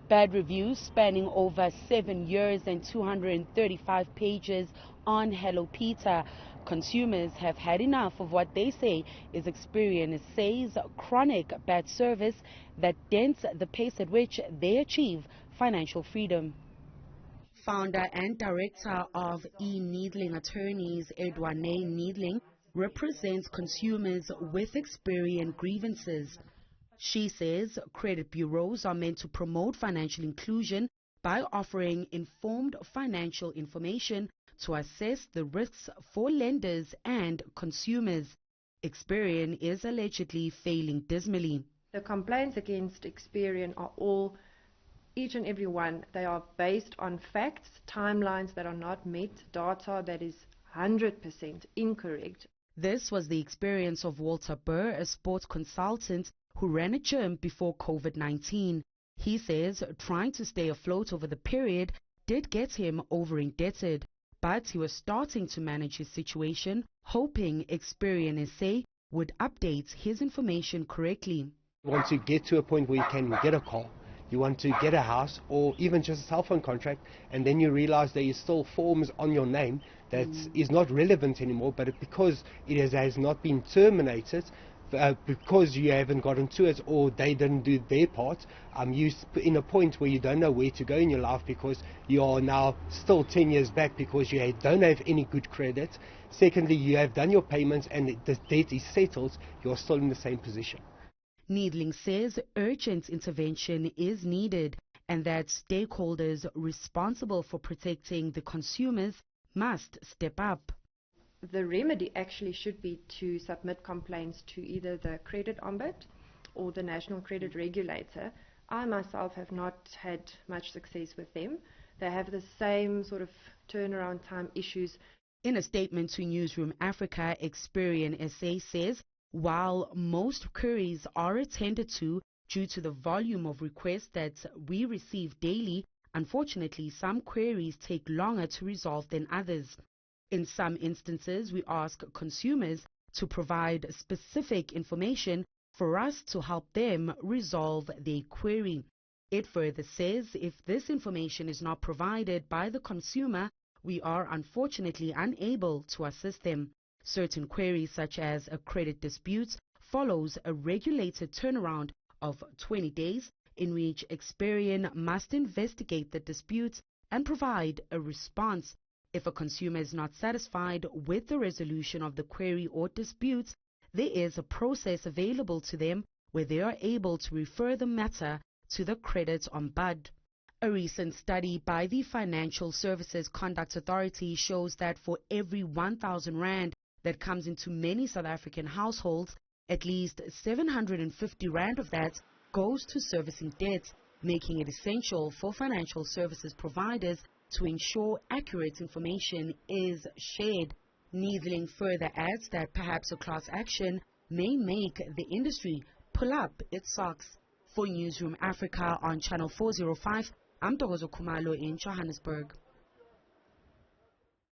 Bad reviews spanning over 7 years and 235 pages on Hello Peter. Consumers have had enough of what they say is Experian SA's chronic bad service that dents the pace at which they achieve financial freedom. Founder and director of e-Needling Attorneys, Edwane Needling, represents consumers with Experian grievances. She says credit bureaus are meant to promote financial inclusion by offering informed financial information to assess the risks for lenders and consumers. Experian is allegedly failing dismally. The complaints against Experian are all, each and every one, they are based on facts, timelines that are not met, data that is 100% incorrect. This was the experience of Walter Burr, a sports consultant who ran a gym before COVID-19. He says trying to stay afloat over the period did get him over-indebted, but he was starting to manage his situation, hoping Experian SA would update his information correctly. You want to get to a point where you can get a car, you want to get a house, or even just a cell phone contract, and then you realize there is still forms on your name that is not relevant anymore, but because it has not been terminated, because you haven't gotten to it or they didn't do their part, you're in a point where you don't know where to go in your life because you are now still 10 years back because you don't have any good credit. Secondly, you have done your payments and the debt is settled, you're still in the same position. Needling says urgent intervention is needed and that stakeholders responsible for protecting the consumers must step up. The remedy actually should be to submit complaints to either the credit ombud or the national credit regulator. I myself have not had much success with them. They have the same sort of turnaround time issues. In a statement to Newzroom Afrika, Experian SA says while most queries are attended to due to the volume of requests that we receive daily, unfortunately some queries take longer to resolve than others. In some instances, we ask consumers to provide specific information for us to help them resolve their query. It further says if this information is not provided by the consumer, we are unfortunately unable to assist them. Certain queries such as a credit dispute follows a regulated turnaround of 20 days in which Experian must investigate the dispute and provide a response. If a consumer is not satisfied with the resolution of the query or dispute, there is a process available to them where they are able to refer the matter to the credit ombud. A recent study by the Financial Services Conduct Authority shows that for every 1,000 rand that comes into many South African households, at least 750 rand of that goes to servicing debt, making it essential for financial services providers to ensure accurate information is shared. Needling further adds that perhaps a class action may make the industry pull up its socks. For Newzroom Afrika on Channel 405, I'm Ntokozo Khumalo in Johannesburg.